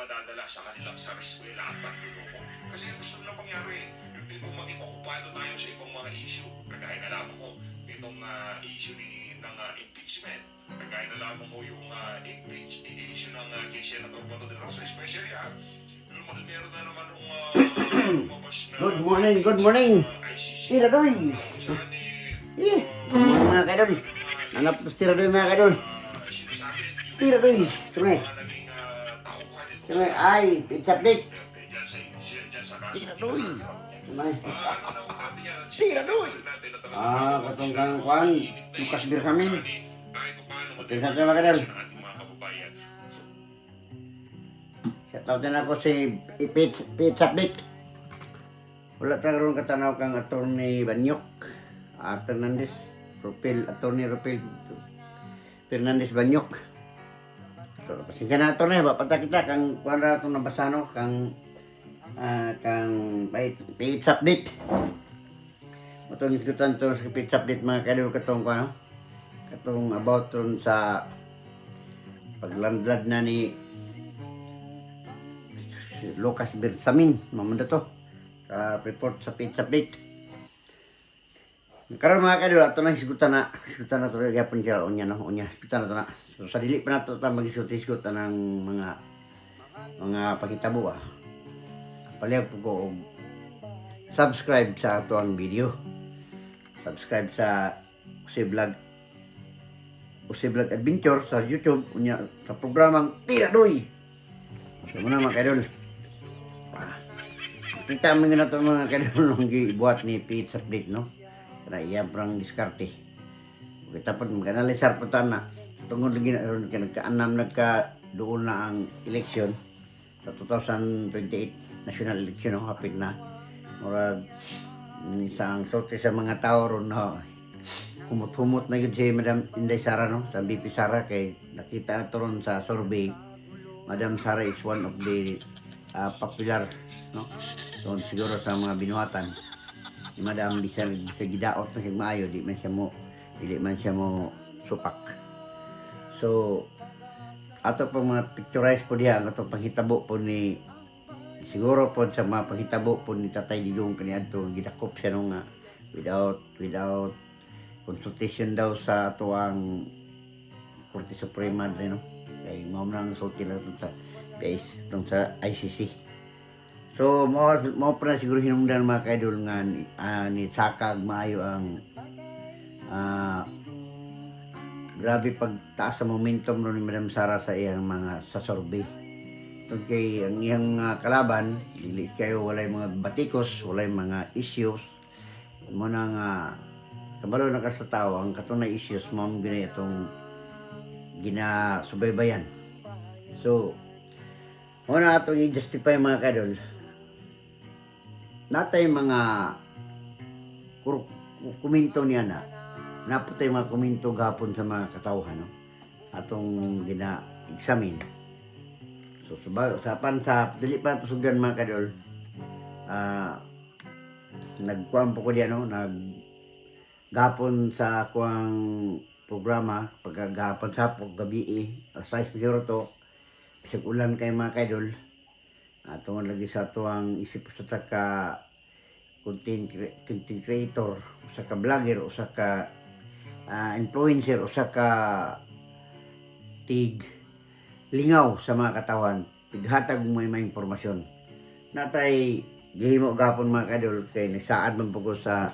madadala sa kanilang sareskwela at panluloko. Kasi yung gusto nilang mangyari, yung tipong maging okupado tayo sa ibang mga issue. Kagaya na lamang mo, itong issue ng impeachment. Kagaya na lamang mo yung issue ng kay Senator Bato de la Rosa, especially meron na naman yung lumabas na Good morning. ICC. Tiradoy. Saan Mga kadol. Nanap to tiradoy mga kadol. sinasabi yung Tiradoy. Tunay. naging tauhan ito Tunay. Ay, it's update. dyan sa kaso. Tiradoy. Tunay. Ano na ho natin yan? Tiradoy. Natin na talaga Katong kang kuhan. Lukas bir kami. kahit pa paano Tingnan sa mga kadol. ng ating mga kababayan. Shoutout na ako si Page Update. Wala talaga ron katanaw kang Atty. Banyok. Fernandez. Atty. Rupil Fernandez Banyok. So, pasensya na ito na. Bapata kita kang kuhan na itong nabasano. Kang Page Update. Itong isutan ito sa Page Update mga kadol katong kuhan. Katong about ron sa paglandlad na ni Lucas Bersamin, mamanda to report sa Page Update. Karon mga kadol, ato na hisgutan na to gyapon siya unya hisgutan na to na. So sa dili pa nato ta magisgot ng mga pakitabo Palihag po ko og subscribe sa ato ang video. Subscribe sa Use Vlog Adventure sa YouTube unya sa programang Tiradoy. So muna mga kadol. Kita mo na ito mga kadol nung gibuhat ni Page Update, no? Kaya iya parang diskarte. Kita po mag-analisar po na tungkol lagi na nagka-anam doon na ang eleksyon sa 2028 national election, no? Hapit na. Murag isang sorte sa mga tao ron na humot-humot na yun si Madam Inday Sara, no? Sa BP Sara kay nakita na ito ron sa survey. Madam Sara is one of the popular, no? So, siguro sa mga binuhatan ni Madam bisa gidaot na siya maayo, di man siya mo supak. So ato po mga picturize po diha ang atong panghitabo po ni siguro po sa mga panghitabo po ni Tatay Digong kaniadto gidakop siya nung without consultation daw sa ato ang Korte Suprema no? Kay mao nang sulti lang itong sa ICC. So, mo pa na siguro hinungdan mga kaidol nga ni Sakag maayo ang grabe pagtaas sa momentum ron ni Madam Sara sa iyang mga sa survey. Tungkol kay ang iyang kalaban, dili kayo walay mga batikos, walay mga issues. Mo nang kabalo na ka sa tao ang katunay issues mo gina itong ginasubaybayan. So, mo na atong i-justify mga kaidol. Natay mga komento niya naputay mga komento gapon sa mga katawhan, no? Atong gina-examine. So sa dili pa nato sugdan mga kadol, nagkuan po ko diyan, no? Naggapon sa kuang programa pagkagapon sa gabi aside siguro to bisag ulan kay mga kadol. Atong lagi sa tuang isip sa ka content creator, sa ka vlogger, o sa ka influencer, o sa ka tig lingaw sa mga katawan, tighatag mo may impormasyon. Natay gihimo gapon mga kadol kay nisaad man po ko sa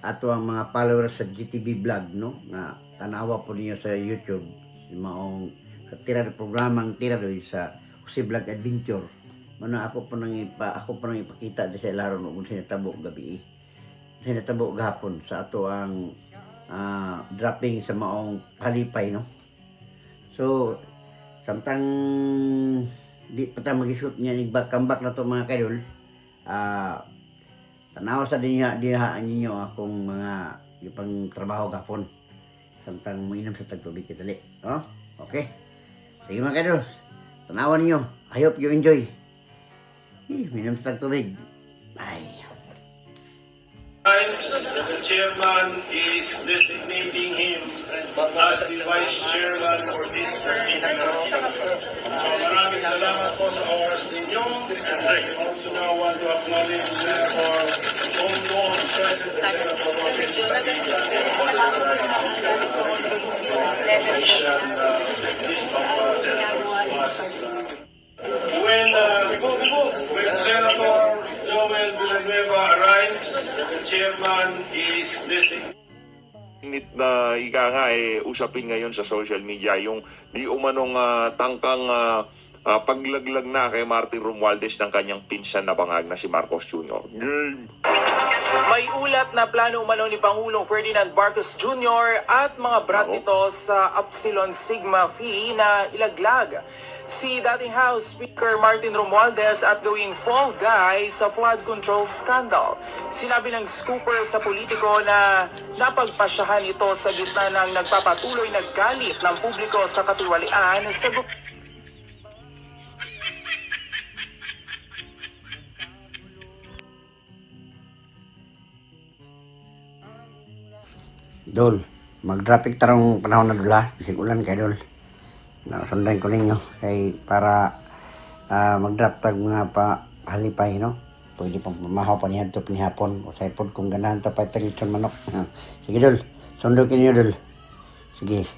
ato ang mga followers sa GTV vlog, no? Na tanawa po niyo sa YouTube maong sa programang Tiradoy sa Use Vlog Adventure. Mana ako po nang ipakita di sa laro no kung sinatabo gabi. Sinatabo gahapon sa ato ang dropping sa maong halipay, no. So samtang di pa ta magisgot niya comeback na to mga kadol. Tanaw sa diha ninyo akong mga ipang trabaho gahapon. Samtang mainom sa tagtubig kitali, no? Okay. Sige mga kadol. Tanawan ninyo. I hope you enjoy. Minum sa tubig. Ay. The chairman is designating him as the vice chairman for this meeting. So maraming salamat po sa oras ninyo. And I also now want to acknowledge our homegrown President of our when Senator Joel Villanueva arrives, the chairman is listening. Init na ika nga usapin ngayon sa social media yung di umanong tangkang paglaglag na kay Martin Romualdez ng kanyang pinsan na bangag na si Marcos Jr. Game! May ulat na plano umano ni Pangulong Ferdinand Marcos Jr. at mga brat nito sa Upsilon Sigma Phi na ilaglag si dating House Speaker Martin Romualdez at gawing fall guy sa flood control scandal. Sinabi ng scooper sa politiko na napagpasyahan ito sa gitna ng nagpapatuloy na galit ng publiko sa katiwalian sa Dol, mag-traffic tarong panahon na dula, bisig ulan kay Dol. Nasundan ko ninyo kay para mag-drop tag mga halipay, no? Pwede pang pamahaw pa niya ito pinihapon o sa ipod kung ganahan tapay tangitson manok. Sige Dol, sundo kinyo Dol. Sige.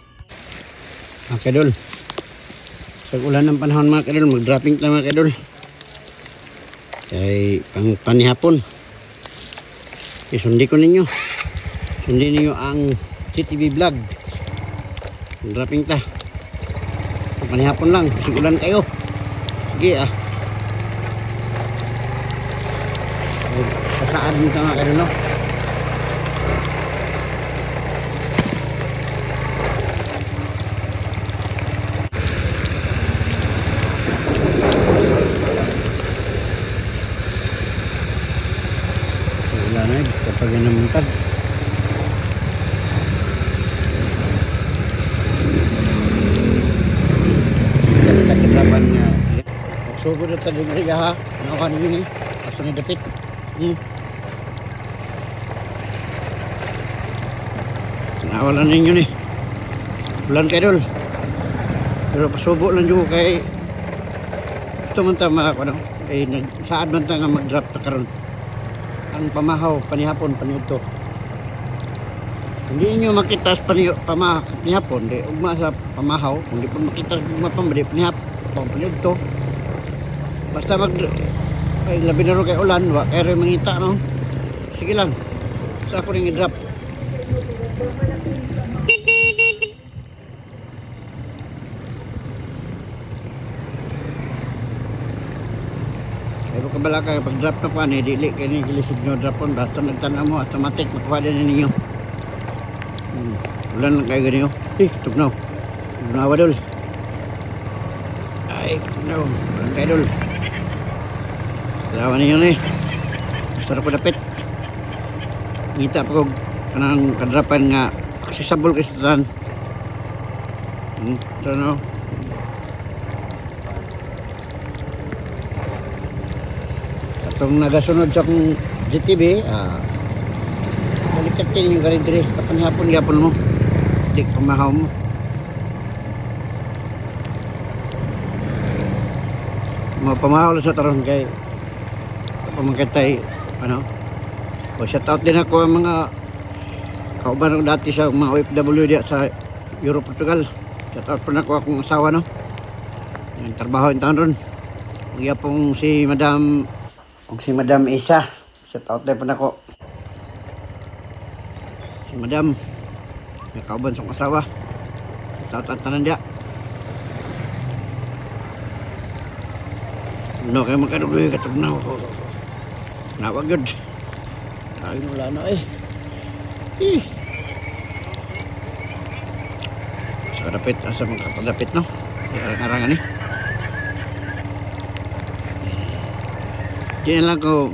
Okay Dol. Sa ulan ng panahon mga kadol, mag-dropping tayo mga kadol. Kay pang panihapon. Isundi ko ninyo. Sundi niyo ang CTV vlog. Dropping ta. Panihapon lang, sigulan kayo. Sige Kasaad nito mga kayo, no? Wala na kapag namuntag. Kadrapan nga. Sugod na tayo ng riga ha. Ano ka niyo ni? Aso ni dapit. Nawalan ninyo ni. Bulan kayo Dol. Pero pasubo lang dyan kay ito man tama ako no. Kay saad man ta nga mag-drop ta karon. Ang pamahaw panihapon paniudto. Hindi nyo makita sa panihapon, di ugma sa pamahaw, hindi po makita sa ugma pambali panihapon, panihapon to. Basta ay labi na rin kay ulan, wa kaya rin mangita, no? Sige lang, sa ako rin i-drop. Pero kabala ka, pag-drop na pa, dili kayo ni gilisig nyo dropon, basta nagtanaw mo, automatic, makuha din ninyo. Ulan lang kayo ganyan. Tugnaw. Tugnaw Dol. Ay, tugnaw. Ulan kayo Dol. Salawan ninyo ni. Sarap ko dapit. Ngita pa ko kanang kadrapan nga accessible kayo sa tanan. Ito no. Atong nagasunod sa akong GTV, balikat din yung garin-diri. Kapanhapon-hapon mo. Di pamahaw mo. Mapamahaw lang sa taron kay pamangkatay ano. O shout out din ako ang mga kauban ko dati sa mga OFW diya sa Europe, Portugal. Shout out po na ako akong asawa no. Yung trabaho yung taon ron. Kaya pong si Madam Isa. Shout out din po na ako. Si Madam may kauban sa asawa. Shout tanan dia. No kay magkaduloy katugnaw. Nawag yun. Ay wala na So dapit asa magkadapit no. Arangan ni. Di lang ko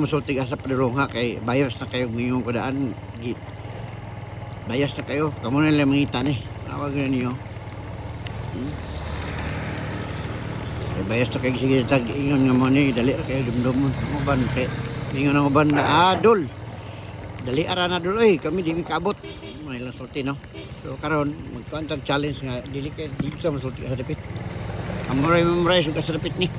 masultig asa padirong ha kay bayas na kayo ngayong kudaan. Bayas na kayo, kamo na lang mangita ni. Tawag na niyo. Bayas na kayo sige tag ingon nga mo ni dali ra kayo dumdum mo ban kay ingon nga ban na Dol. Dali ara na Dol kami di mi kaabot. May lang sulti no. So karon magkuan tag challenge nga dili kay di sa masulti sa dapit. Amuray suka sa dapit ni.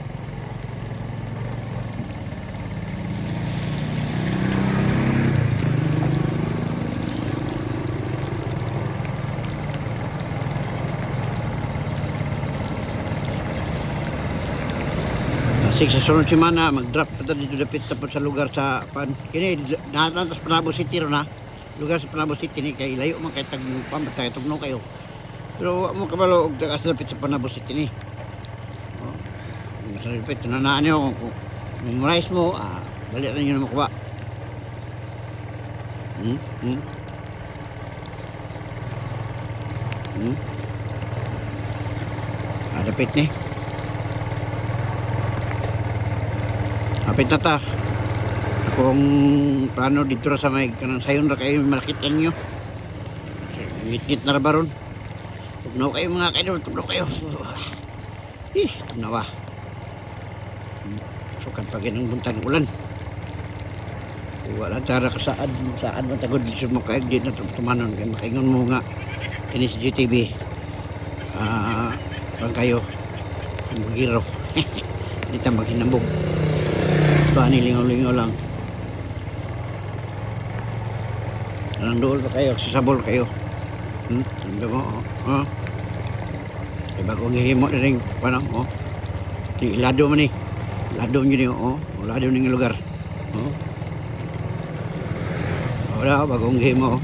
Sa sunod semana mag-drop pa dito dapit tapos sa lugar sa pan kini natantas Panabo City ro na lugar sa Panabo City ni kay layo man kay tagpam kay tugno kayo pero amo kabalo og taga sa dapit sa Panabo City ni oh sa dapit na nani ako kung memorize mo balik ra niyo na makuha dapit ni Kapit na ta. Akong plano dito sa may kanang sayon ra kayo malakitan nyo. Ngit-ngit na rabaron. Tugnaw kayo mga kaidol, tugnaw kayo. Tugnaw sukat pa ng buntag ulan. Wala tara kasaad man tagod dito mo kayo di na tumanon kay makaingon mo nga kini sa GTV. Pang kayo magiro. Dito maghinambog. Bani lingaw-lingaw lang. Anong dool pa kayo? Sasabol kayo. Tanda mo, Diba kung hihimo na rin, paano, ilado man ilado nyo niyo, ilado nyo yung lugar. Wala, bagong hihimo,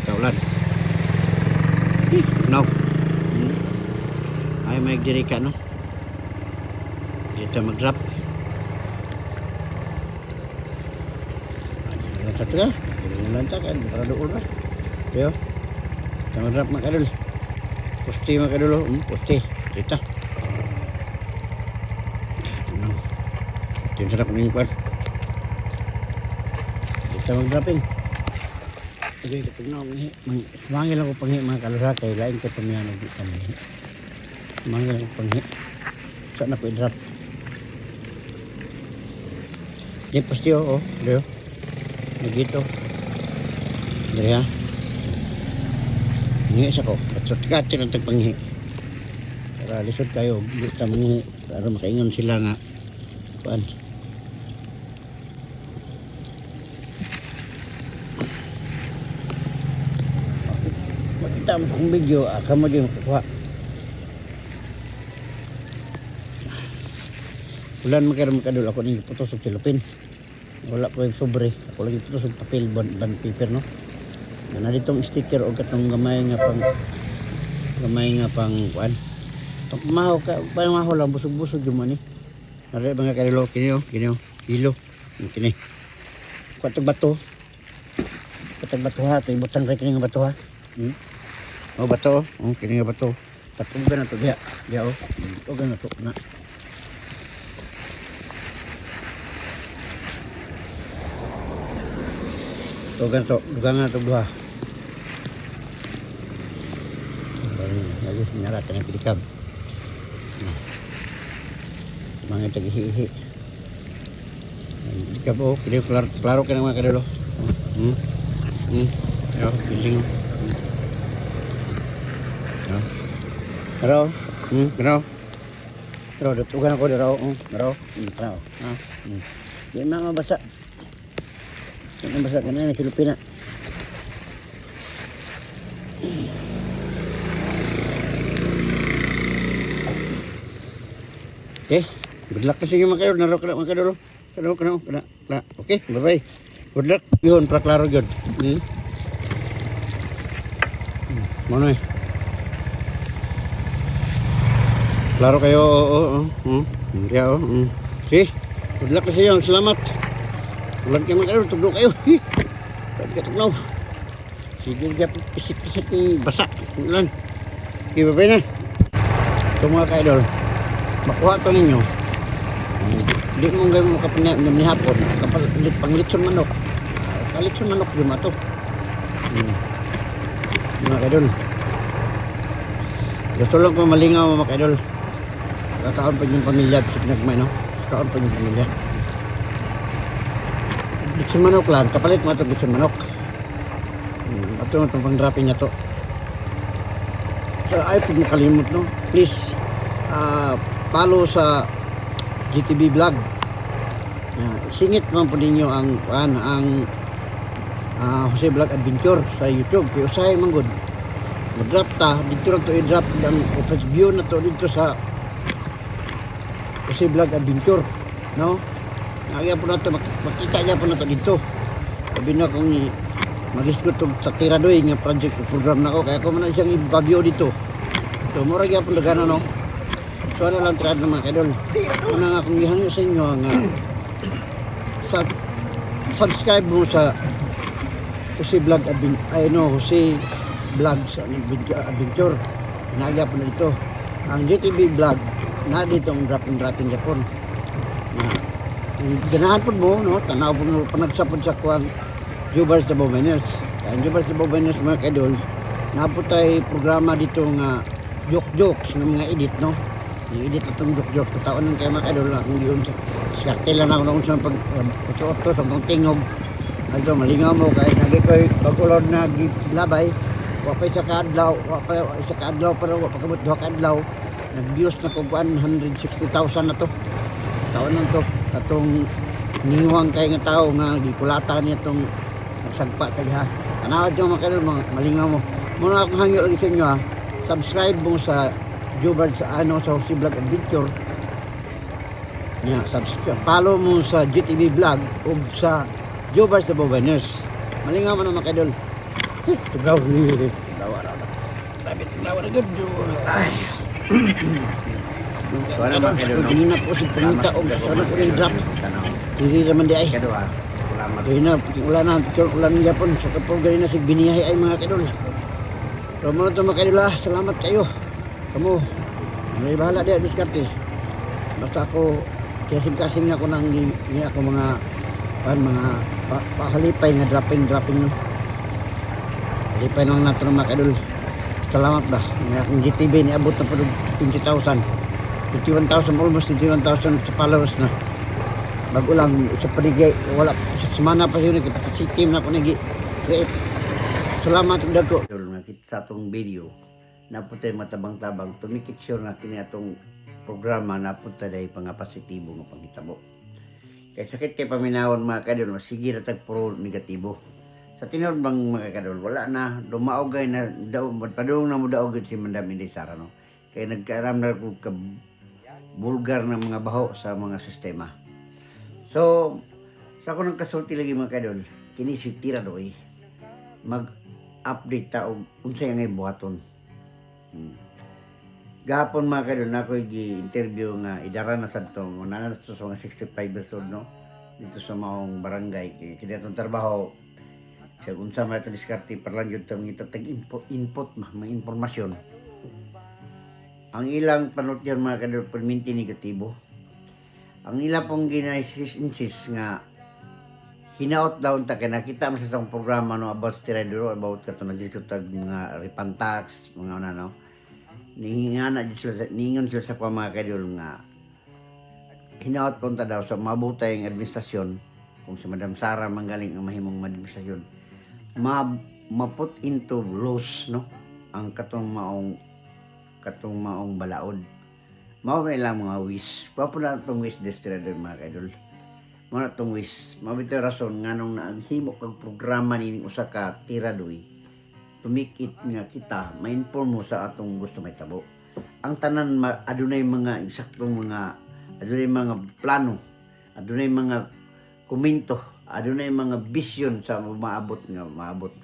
kaulan. No. Ay, may diri ka, no? Dito mag-drop. Satu lah, lantak kan, para dool lah. Yo, sama drop mak kadul. Posti mak dulu, posti. Cerita. No. Tim sedap ni kuat. Kita mag dropping. Jadi ketemu ni, manggil aku penghi mak kalau kay lain ke pemian lagi kan. Manggil aku penghi. Sana nak drop. Dia pasti dia. Begitu. Dari ya. Ini sa ko. Katsot-katsot ang tagpanghi. Para lisod kayo, kita manghi para makaingon sila nga kuan. Makita mo kung video, kamo din makukuha. Ulan makadul ako ning putos og silupin. Wala ko yung sobre, ako lagi ito sa papel band paper no. Na ditong sticker o katong gamay nga pang kuan. Maho ka maho lang busog-busog yung man ni. Nare mga kadilo kini kilo kini. Katong bato. Katong bato ha, tay butang ra kini nga bato ha. Bato, kini nga bato. Tatugan na to diha. Diha tugan na to na. Tugan na to dua. Lagi senyara kena pidikam. Mga tagi-hihi. Pidikam kini klaro ka mga kadalo. Yo, piling. Yo. Karo, Karo, tugan ako dito. Karo. Di mabasa. Ano basa ka na Pilipina. Okay, good luck kasi yung mga kadolo. Okay, bye-bye. Good luck yun, praklaro yun. Mana klaro kayo, Okay, good luck kasi yun, selamat. Ulan kayo mga kadol, tugno kayo. Pwede ka tugnaw. Sige ka pisik-pisik ni basa. Ulan. Okay, bye-bye na. Ito mga kadol, makuha ito ninyo. Hindi mo ngayon makapinihapon. Kapag panglitson manok. Kalitson manok yung mato. Mga kadol. Gusto lang ko malingaw mga kadol. Kakaon pa yung pamilya. Nagmay, no? Kakaon pa yung pamilya. Bitsun manok lang, kapalit mo ito bitsun manok. Ito itong pang-dropping niya to. ay pag nakalimot no, please follow sa GTV vlog. Singit man po ninyo ang Jose Vlog Adventure sa YouTube. Kaya usahay man gud mag-drop ta dito ra to i-drop ang first view na to dito sa Jose Vlog Adventure, no? Nagya po na to, makita niya po na to dito. Sabi na kung mag-isgot sa Tiradoy nga project program na ko, kaya ko man na siyang i-view dito. So mura gyapon dagana no. So ano lang trad ng mga kadol. Ano nga kung gihangyo sa inyo nga subscribe mo sa Jose Vlog Jose Vlog sa Adventure. Nagya po na dito. Ang GTV vlog na dito ang dropping Japon. Ganahan po mo, no? Tanaw po mo panagsapod sa kuwan Jubars the Bobaners. Ang Jubars the Bobaners mga kadol, naputay programa dito nga joke-jokes ng mga edit, no? Yung edit itong joke-joke. Taon ng kayo mga kadol, kung yun sa lang ako nung sa pag-uto sa kong tingog. Also, malingaw mo kahit nagay ko'y pag-ulod na labay, wapay sa kaadlaw, pero wapagkamot 2 kaadlaw, nag-views na kung 160,000 na to. Taon lang to. Atong niwang kay nga tao nga gikulata niya itong nagsagpa sa liha. Tanawad nyo mga kadol, malingaw mo. Muna akong hangyo lagi sa inyo ha. Subscribe mo sa Jubard sa Jose Vlog Adventure. Subscribe. Follow mo sa GTV Vlog o sa Jubard sa Bobaners. Malingaw mo na mga kadol. Tugaw ni. Tugaw na good. Ay. So ano mga kadol, no? Hindi na po si Pangita o sana ko rin drop. Hindi naman di ay. Kadol salamat. Hindi na, ulan ng Japon. So kapag gano'n na si biniyahe ay mga kadol. So mga ito mga kadol, salamat kayo. Kamu, may bahala di diskarte. Basta ako, kasing-kasing ako nang ako mga pahalipay nga dropping no. Halipay nang nato ng mga kadol. Salamat ba. Ang GTV ni abot na po 20,000. 21,000, almost 21,000 followers na. Bago lang sa paligay, wala sa semana pa yun, kasi si team na ako nag-create. Salamat ang dago. Nakita sa itong video, napunta matabang-tabang, tumikit sure na kini atong programa, napunta dahil pang-positibo ng pangitabo. Kaya sakit kay paminawon mga kadol, sige na tagpuro negatibo. Sa tinod bang mga kadol, wala na, dumaogay na, padulong na mo daogay si Madam Inday Sara, no? Kaya nagkaaram na ka bulgar na mga baho sa mga sistema. So, sa ako nang kasulti lagi mga kadol, kini si Tiradoy, mag-update ta og unsay nga buhaton. Gahapon mga kadol, na ako'y gi-interview nga idara na sad to, na sa mga 65 years old, no? Dito sa maong barangay, kaya itong trabaho, siya unsa man ito diskarte parlang yun itong itatag input, mga informasyon. Ang ilang panot yan mga kadol, perminti negatibo. Ang ilang pong insist nga hinaot daw ta kaya nakita mo sa isang programa no about tirador, about kato nagdisutag mga refund tax, mga ano no. Ningon sila sa mga kadol nga hinaot konta daw sa mabutay ang administrasyon kung si Madam Sara manggaling ang mahimong administrasyon maput into laws no ang katong maong balaod. Mao may lang mga wish. Papo na itong wish destirador mga kaidol. Mao na itong wish. Mabito rason nga nung naaghimo kag programa nining usa ka Tiradoy. Tumikit nga kita, ma-inform mo sa atong gusto may tabo. Ang tanan adunay mga eksaktong adunay mga plano, adunay mga komento, adunay mga vision sa maabot nga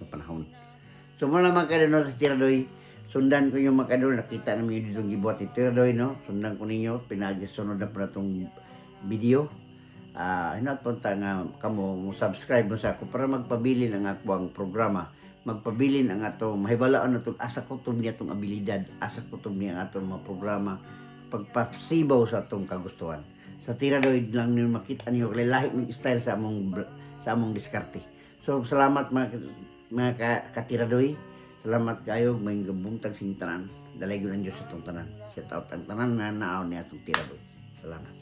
panahon. So mo naman kayo sa Tiradoy, sundan ko yung mga kadol, nakita namin yung ditong gibuhat ni Tiradoy, no? Sundan ko ninyo, pinag-sunod na po na itong video. Hinatpunta nga kamo, subscribe mo sa ako para magpabilin ang akong programa. Magpabilin ang atong, mahibalaan na itong asa kutob niya itong abilidad, asa kutob niya ang atong mga programa, pagpasibaw sa atong kagustuhan. Sa Tiradoy lang nyo makita niyo, lahi ng style sa among diskarte. So, salamat mga ka-Tiradoy. Salamat kayo, may gabuntag sing tanan. Dalay ko ng Diyos sa itong tanan. Shout out ang tanan na naaw niya itong Tiradoy. Salamat.